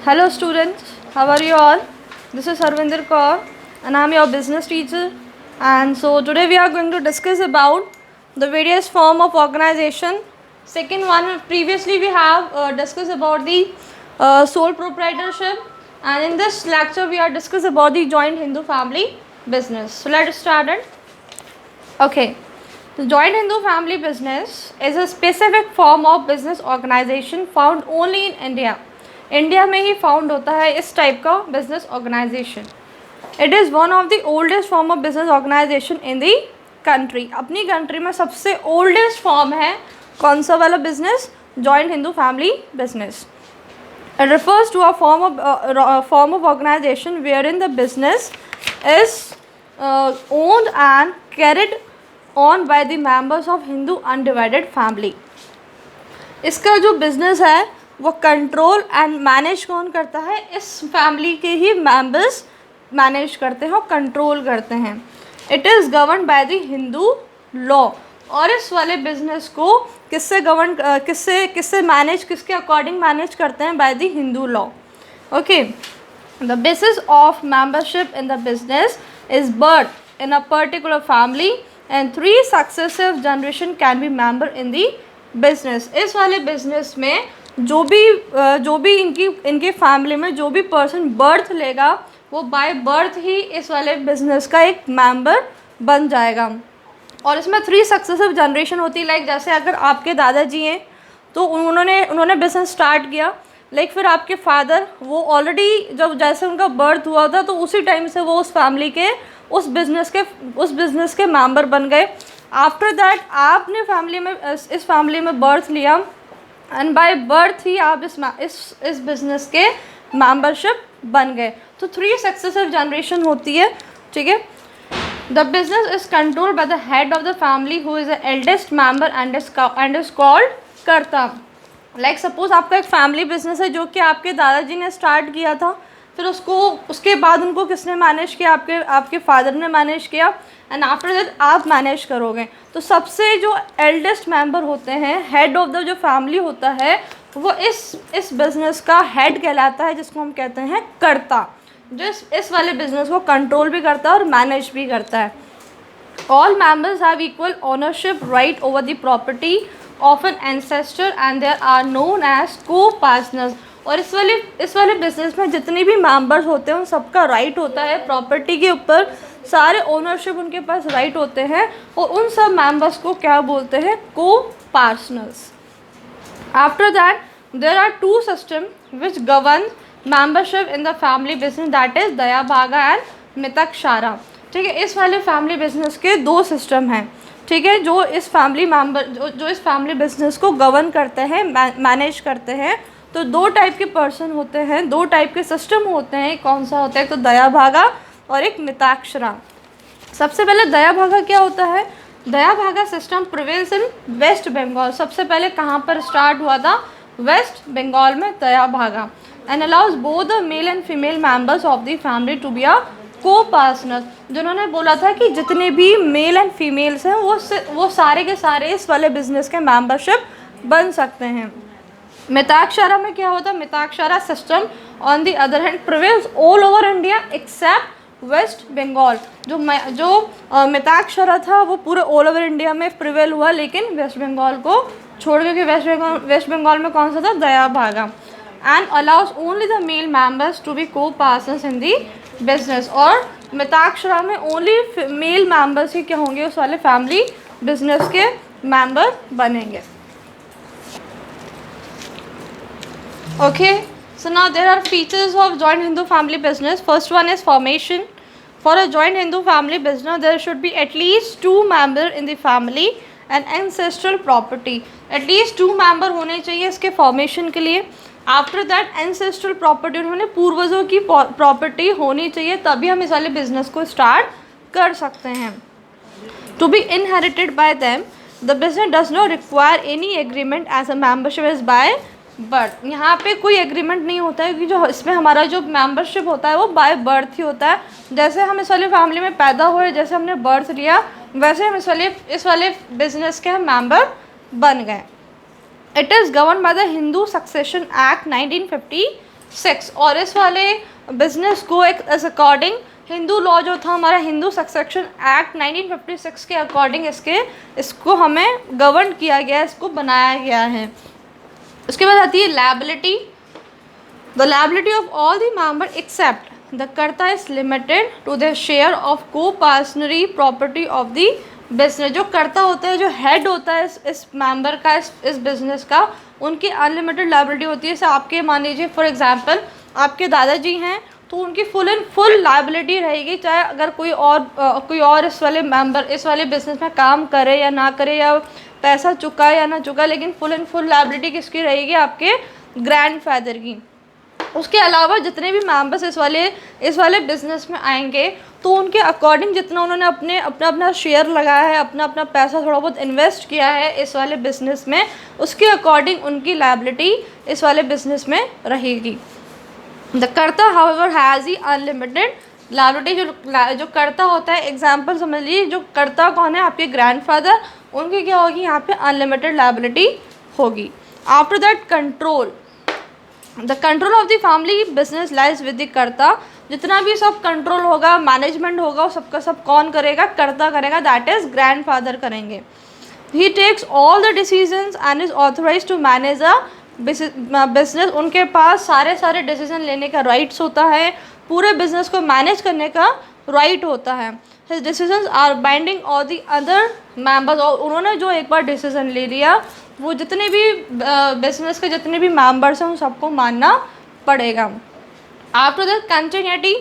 Hello students, how are you all? This is Harvinder Kaur and I am your business teacher, and so today we are going to discuss about the various form of organization. Second one, previously we have discussed about the sole proprietorship, and in this lecture we are discuss about the joint Hindu family business. So let's start it. Okay. The joint Hindu family business is a specific form of business organization found only in India. India में ही found होता है इस type का business organisation. It is one of the oldest form of business organisation in the country. अपनी country में सबसे oldest form है कौन सा वाला business? Joint Hindu family business. It refers to a form of organization wherein the business is owned and carried on by the members of Hindu undivided family. इसका जो business है वो कंट्रोल एंड मैनेज कौन करता है? इस फैमिली के ही members manage करते हैं और कंट्रोल करते हैं. It is govern by the Hindu law. और इस वाले बिजनेस को किससे गवर्न किससे मैनेज, किसके अकॉर्डिंग मैनेज करते हैं? By the Hindu law. Okay. The basis of membership in the business is birth in a particular family and 3 successive generation can be member in the business. इस वाले business में जो भी इनकी फैमिली में जो भी पर्सन बर्थ लेगा वो बाय बर्थ ही इस वाले बिजनेस का एक मेंबर बन जाएगा. और इसमें 3 सक्सेसिव जनरेशन होती है. लाइक जैसे अगर आपके दादाजी हैं तो उन्होंने बिजनेस स्टार्ट किया, लाइक फिर आपके फादर वो ऑलरेडी जब जैसे उनका बर्थ हुआ था तो उसी टाइम से वो उस फैमिली के उस बिज़नेस के मेंबर बन गए. आफ्टर दैट आपने फैमिली में इस फैमिली में बर्थ लिया एंड बाय बर्थ ही आप इस बिज़नेस के मेंबरशिप बन गए. तो 3 सक्सेसिव जनरेशन होती है. ठीक है. The business is controlled by the head of the family who is the eldest member and is called कर्ता. लाइक सपोज आपका एक फैमिली बिजनेस है जो कि आपके दादाजी ने स्टार्ट किया था, फिर उसके बाद उनको किसने मैनेज किया? आपके फादर ने मैनेज किया एंड आफ्टर दैट आप मैनेज करोगे. तो सबसे जो एल्डेस्ट मेंबर होते हैं, हेड ऑफ द जो फैमिली होता है, वो इस बिज़नेस का हेड कहलाता है, जिसको हम कहते हैं कर्ता, जो इस वाले बिज़नेस को कंट्रोल भी करता है और मैनेज भी करता है. All members have equal ownership right over the property of an ancestor and there are known as copartners. और इस वाले बिजनेस में जितने भी मेंबर्स होते हैं उन सबका राइट होता है प्रॉपर्टी के ऊपर. सारे ओनरशिप उनके पास राइट होते हैं और उन सब मेंबर्स को क्या बोलते हैं? Copartners. After that there are 2 system which govern membership in the family business, that is Dayabhaga and मिताक्षारा. ठीक है. इस वाले फैमिली बिजनेस के 2 सिस्टम हैं. ठीक है. जो इस फैमिली बिजनेस को गवर्न करते हैं, मैनेज करते हैं. तो 2 टाइप के पर्सन होते हैं, 2 टाइप के सिस्टम होते हैं. कौन सा होता है? तो दया भागा और एक मिताक्षरा. सबसे पहले दया भागा क्या होता है? Dayabhaga system prevails in West Bengal. सबसे पहले कहाँ पर स्टार्ट हुआ था? वेस्ट बंगाल में Dayabhaga. And allows both the male and female members of the family to be a copartner. जिन्होंने बोला था कि जितने भी मेल एंड फीमेल्स हैं वो सारे के सारे इस वाले बिजनेस के मेंबरशिप बन सकते हैं. मिताक्षरा में क्या होता है? Mitakshara system on the other hand prevails all over India except West Bengal. जो मिताक्षरा था वो पूरे ऑल ओवर इंडिया में प्रिवेल हुआ, लेकिन वेस्ट बंगाल को छोड़ के वेस्ट बंगाल में कौन सा था? Dayabhaga. And allows only the male members to be copartners in the business. और मिताक्षरा में ओनली मेल मेंबर्स ही क्या होंगे? उस वाले फैमिली बिजनेस के मेंबर बनेंगे. Okay, so now there are features of joint Hindu family business. First one is formation. For a joint Hindu family business, there should be at least 2 members in the family and ancestral property. At least 2 member होने चाहिए इसके formation के लिए. After that ancestral property, उन्होंने पूर्वजों की property होनी चाहिए, तभी हम इस वाले business को start कर सकते हैं. To be inherited by them, the business does not require any agreement as a membership is by birth. यहाँ पे कोई एग्रीमेंट नहीं होता है, क्योंकि जो इसमें हमारा जो मेंबरशिप होता है वो बाय बर्थ ही होता है. जैसे हम इस वाले फैमिली में पैदा हुए, जैसे हमने बर्थ लिया, वैसे हम इस वाले बिजनेस के मेंबर बन गए. It is govern by the Hindu succession act 1950 6। और इस वाले बिजनेस को एक एज अकॉर्डिंग हिंदू लॉ जो था हमारा हिंदू सक्सेशन एक्ट 1956 के अकॉर्डिंग इसको हमें गवर्न किया गया है, इसको बनाया गया है। उसके बाद आती है liability. The liability of all the member except the karta is limited to the share of coparcenary property of the business. जो कर्ता होता है, जो हेड होता है इस मेंबर का, इस बिजनेस का, उनकी अनलिमिटेड लायबिलिटी होती है। जैसे आपके मान लीजिए फॉर एग्जांपल आपके दादाजी हैं तो उनकी फुल एंड फुल लायबिलिटी रहेगी, चाहे अगर कोई और इस वाले मेंबर इस वाले बिजनेस में काम करे या ना करे, या पैसा चुका या ना चुका, लेकिन फुल एंड फुल लायबिलिटी किसकी रहेगी? आपके ग्रैंडफादर की। उसके अलावा जितने भी मेंबर्स इस वाले बिजनेस में आएंगे तो उनके अकॉर्डिंग जितना उन्होंने अपना शेयर लगाया है, अपना पैसा थोड़ा बहुत इन्वेस्ट किया है इस वाले बिजनेस में, उसके अकॉर्डिंग उनकी लायबिलिटी इस वाले बिजनेस में रहेगी। द कर्ता however has he unlimited liability. जो कर्ता होता है, एग्जाम्पल समझ लीजिए, जो कर्ता कौन है? आपके ग्रैंडफादर, उनकी क्या होगी? यहाँ पे अनलिमिटेड लायबिलिटी होगी। After that control, the control of the family business lies with the कर्ता। जितना भी सब कंट्रोल होगा, मैनेजमेंट होगा, वो सबका सब कौन करेगा? कर्ता करेगा, दैट इज ग्रैंडफादर करेंगे। He takes all the decisions and is authorise to manage a business. उनके पास सारे डिसीजन लेने का राइट्स होता है, पूरे बिजनेस को मैनेज करने का राइट होता है। His decisions are binding on the other members. और उन्होंने जो एक बार डिसीजन ले लिया, वो जितने भी बिजनेस के जितने भी मेंबर्स हैं उन सबको मानना पड़ेगा। After the continuity,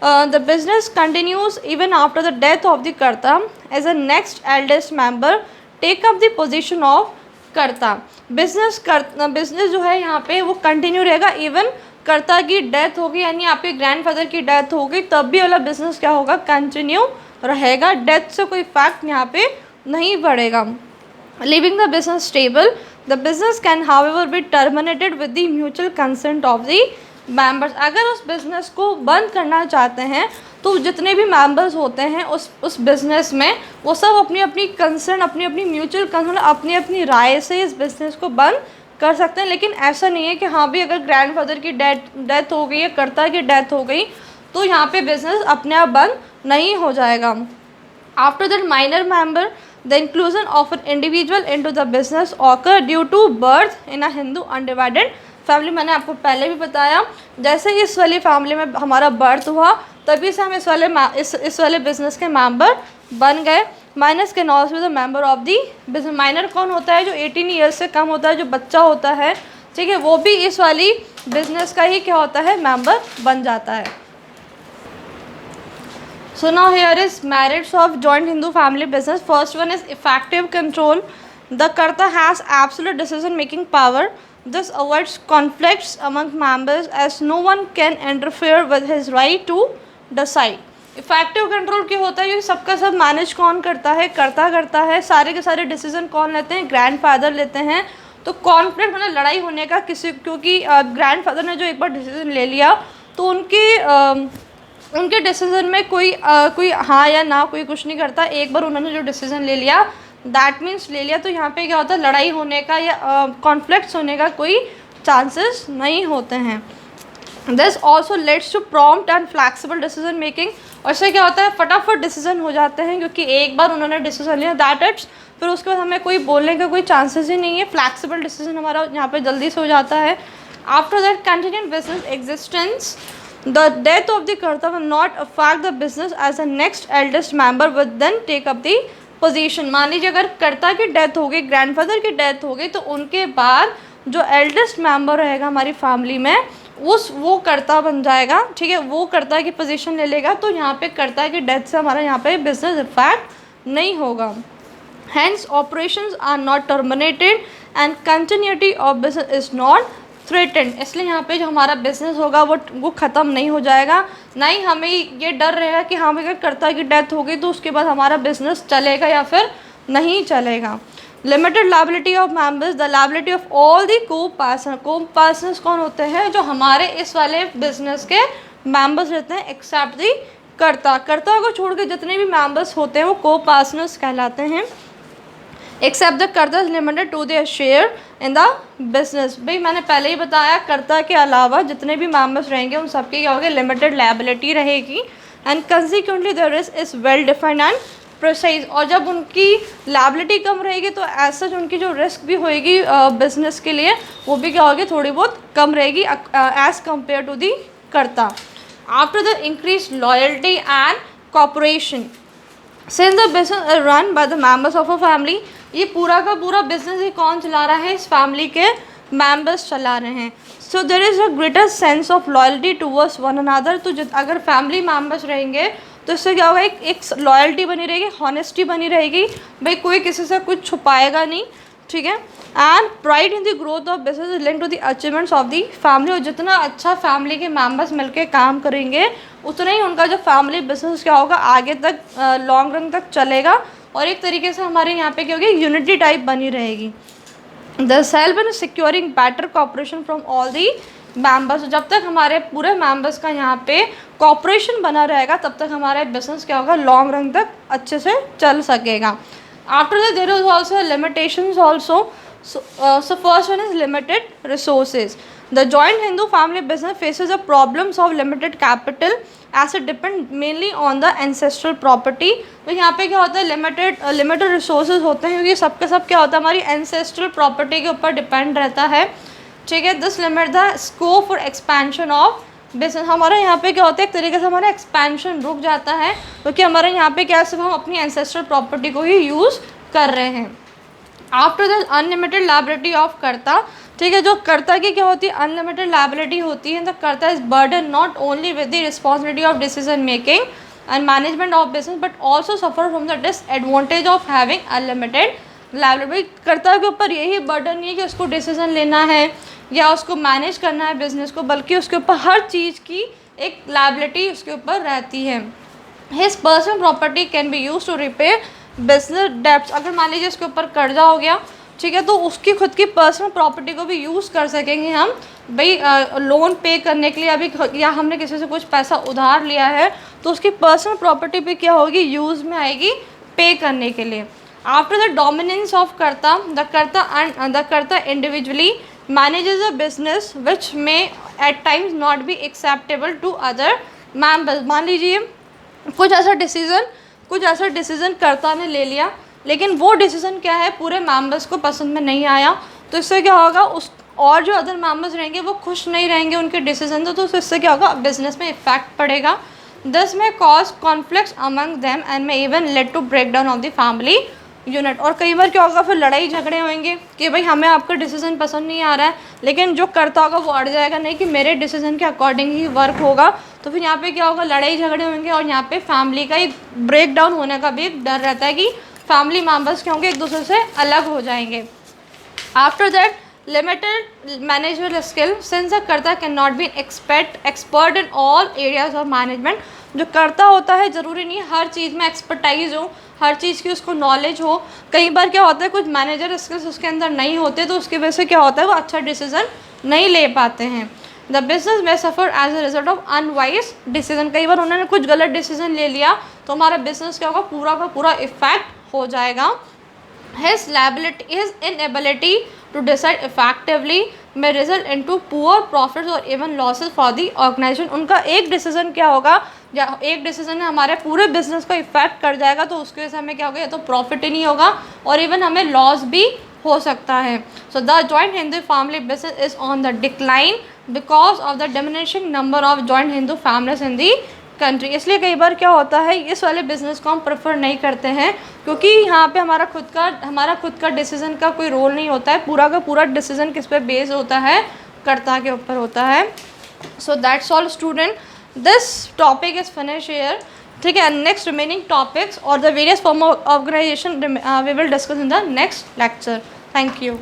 the business continues even after the death of the karta as a next eldest member take up the position of karta. Business जो है यहाँ पे वो कंटिन्यू रहेगा, इवन कर्ता की डेथ होगी, यानी आपके ग्रैंडफादर की डेथ होगी तब भी वाला बिजनेस क्या होगा? कंटिन्यू रहेगा। डेथ से कोई फैक्ट यहाँ पे नहीं पड़ेगा। Leaving the business stable, the business can however be terminated with the mutual consent of the members। अगर उस बिज़नेस को बंद करना चाहते हैं तो जितने भी मेंबर्स होते हैं उस बिज़नेस में, वो सब अपनी अपनी कंसर्न, अपनी अपनी म्यूचुअल कंसर्न, अपनी अपनी राय से इस बिज़नेस को बंद कर सकते हैं। लेकिन ऐसा नहीं है कि हाँ भी अगर ग्रैंडफादर की डेथ हो गई या कर्ता की डेथ हो गई तो यहाँ पे बिज़नेस अपने आप बंद नहीं हो जाएगा। After that minor member, the inclusion of an individual into the business occur due to birth in a Hindu undivided family। मैंने आपको पहले भी बताया, जैसे इस वाली फैमिली में हमारा बर्थ हुआ तभी से हम इस वाले बिजनेस के मेंबर बन गए। Minus can also be the member of the business. Minor कौन होता है? जो 18 ईयर्स से कम होता है, जो बच्चा होता है, ठीक है, वो भी इस वाली बिजनेस का ही क्या होता है? मेंबर बन जाता है। So now here is merits of joint Hindu family business. First one is effective control. The Karta has absolute decision making power. This avoids conflicts among members as no one can interfere with his right to decide. Effective control क्या होता है? ये सबका सब manage कौन करता है? कर्ता करता है। सारे के सारे डिसीजन कौन लेते हैं? ग्रैंडफादर लेते हैं। तो कॉन्फ्लिक्ट मतलब लड़ाई होने का क्योंकि ग्रैंडफादर ने जो एक बार डिसीजन ले लिया तो उनके डिसीजन में कोई हाँ या ना कोई कुछ नहीं करता। एक बार उन्होंने जो डिसीजन ले लिया, दैट मीन्स ले लिया, तो यहाँ पे क्या होता है? लड़ाई होने का या कॉन्फ्लिक्ट्स होने का कोई चांसेस नहीं होते हैं। This also leads to prompt and flexible decision making. और इससे क्या होता है? फटाफट डिसीजन हो जाते हैं, क्योंकि एक बार उन्होंने डिसीजन लिया, दैट इट्स, फिर उसके बाद हमें कोई बोलने का कोई चांसेस ही नहीं है। फ्लैक्सिबल डिसीजन हमारा यहाँ पे जल्दी से हो जाता है। After that continued business existence, the death of the कर्ता will not affect the business as the next eldest member will then take up the position। मान लीजिए अगर कर्ता की डेथ हो गई, ग्रैंडफादर की डेथ हो गई, तो उनके बाद जो एल्डेस्ट मेंबर रहेगा हमारी फैमिली में वो कर्ता बन जाएगा, ठीक है, वो कर्ता की पोजीशन ले लेगा। तो यहाँ पे कर्ता की डेथ से हमारा यहाँ पे बिजनेस इफेक्ट नहीं होगा। Hence operations are not terminated and continuity of business is not threatened. इसलिए यहाँ पे जो हमारा बिजनेस होगा वो ख़त्म नहीं हो जाएगा, ना ही हमें ये डर रहेगा कि हाँ अगर कर्ता की डेथ हो गई तो उसके बाद हमारा बिजनेस चलेगा या फिर नहीं चलेगा। Limited liability of members, the liability of all the coparceners कौन होते हैं? जो हमारे इस वाले बिजनेस के मेंबर्स रहते हैं, एक्सेप्ट दी कर्ता। कर्ता को छोड़ के जितने भी मेंबर्स होते हैं वो को-पार्सनर्स कहलाते हैं। Except the karta limited to their share in the business. भाई मैंने पहले ही बताया, कर्ता के अलावा जितने भी मेंबर्स रहेंगे उन सबकी क्या होगी, लिमिटेड लायबिलिटी रहेगी। And consequently the risk is well defined and precise. और जब उनकी लायबिलिटी कम रहेगी तो एज सच उनकी जो रिस्क भी होएगी बिजनेस के लिए वो भी क्या होगी, थोड़ी बहुत कम रहेगी एज़ कम्पेयर टू दी कर्ता। After the increase loyalty and cooperation, since the business is run by the members of a family, ये पूरा का पूरा बिजनेस ही कौन चला रहा है, इस फैमिली के मेंबर्स चला रहे हैं। So there is a greater sense of loyalty towards one another. तो अगर फैमिली मेंबर्स रहेंगे तो इससे क्या होगा, एक लॉयल्टी बनी रहेगी, हॉनेस्टी बनी रहेगी, भाई कोई किसी से कुछ छुपाएगा नहीं, ठीक है। And pride in the growth of business is link to the achievements of the family. और जितना अच्छा फैमिली के मेंबर्स मिलकर काम करेंगे उतना ही उनका जो फैमिली बिजनेस क्या होगा, आगे तक लॉन्ग रन तक चलेगा। और एक तरीके से हमारे यहाँ पे क्या होगी, यूनिटी टाइप बनी रहेगी। The help in securing better cooperation from all the members. जब तक हमारे पूरे मेंबर्स का यहाँ पे कॉपरेशन बना रहेगा तब तक हमारा बिजनेस क्या होगा, लॉन्ग रन तक अच्छे से चल सकेगा। After that there is also limitations also. So first one is limited resources. The joint Hindu family business faces the problems of limited capital as it depend mainly on the ancestral property. तो यहाँ पे क्या होता है, limited resources होते हैं क्योंकि सबके सब क्या होता है, हमारी एंसेस्ट्रल प्रॉपर्टी के ऊपर डिपेंड रहता है, ठीक है। This limit the scope for expansion of business. हमारा यहाँ पे क्या होता है, एक तरीके से हमारा एक्सपेंशन रुक जाता है क्योंकि हमारे यहाँ पे क्या सिर्फ हम अपनी एंसेस्ट्रल प्रॉपर्टी को ही यूज़ कर रहे हैं। After the unlimited liability of कर्ता, ठीक है, जो कर्ता की क्या होती है, अनलिमिटेड लायबिलिटी होती है। The karta is burden not only with the responsibility of decision making and management of business but also suffer from the disadvantage of having unlimited liability. कर्ता के ऊपर यही बर्डन नहीं है कि उसको डिसीजन लेना है या उसको मैनेज करना है बिजनेस को, बल्कि उसके ऊपर हर चीज़ की एक लायबिलिटी उसके ऊपर रहती है। His personal property can be use to repay business debts. अगर मान लीजिए उसके ऊपर कर्जा हो गया, ठीक है, तो उसकी खुद की पर्सनल प्रॉपर्टी को भी यूज़ कर सकेंगे हम, भाई लोन पे करने के लिए अभी, या हमने किसी से कुछ पैसा उधार लिया है तो उसकी पर्सनल प्रॉपर्टी भी क्या होगी, यूज़ में आएगी पे करने के लिए। After the dominance of karta, the karta individually manages a business which may at times not be acceptable to other members. मान लीजिए कुछ ऐसा डिसीज़न कर्ता ने ले लिया लेकिन वो डिसीज़न क्या है, पूरे मेंबर्स को पसंद में नहीं आया, तो इससे क्या होगा, उस और जो अदर मेंबर्स रहेंगे वो खुश नहीं रहेंगे उनके डिसीजन से, तो इससे क्या होगा, बिजनेस में इफेक्ट पड़ेगा। This may cause conflicts among them and may even lead to break down of the family unit. और कई बार क्या होगा, फिर लड़ाई झगड़े होंगे कि भाई हमें आपका डिसीजन पसंद नहीं आ रहा है, लेकिन जो करता होगा वो अड़ जाएगा नहीं कि मेरे डिसीजन के अकॉर्डिंग ही वर्क होगा, तो फिर यहाँ पे क्या होगा, लड़ाई झगड़े होंगे और यहाँ पे फैमिली का एक ब्रेक डाउन होने का भी एक डर रहता है कि फैमिली मेम्बर्स क्या होंगे, एक दूसरे से अलग हो जाएंगे। After that limited management skill, since the karta can not be expert in all areas of management. जो कर्ता होता है ज़रूरी नहीं हर चीज़ में एक्सपर्टाइज हो, हर चीज़ की उसको नॉलेज हो। कई बार क्या होता है, कुछ मैनेजर स्किल्स उसके अंदर नहीं होते, तो उसकी वजह से क्या होता है, वो अच्छा डिसीजन नहीं ले पाते हैं। द बिजनेस में suffer as a result of unwise decision. कई बार उन्होंने कुछ गलत डिसीजन ले लिया तो हमारा बिजनेस क्या होगा, पूरा का पूरा इफेक्ट हो जाएगा। His inability to decide effectively may result into poor profits or even losses for the organization। उनका एक डिसीजन क्या होगा, या एक डिसीजन हमारे पूरे बिजनेस को इफेक्ट कर जाएगा, तो उसके वजह से हमें क्या होगा, या तो प्रॉफिट ही नहीं होगा और इवन हमें लॉस भी हो सकता है। So the joint Hindu family business is on the decline because of the diminishing number of joint Hindu families in the country. इसलिए कई बार क्या होता है, इस वाले बिज़नेस को हम प्रेफर नहीं करते हैं क्योंकि यहाँ पे हमारा खुद का डिसीज़न का कोई रोल नहीं होता है, पूरा का पूरा डिसीज़न किस पे बेस्ड होता है, कर्ता के ऊपर होता है। So that's all student, this topic is finish here, ठीक है। नेक्स्ट रिमेनिंग टॉपिक्स और the various form of organization we will discuss in the next lecture. Thank you.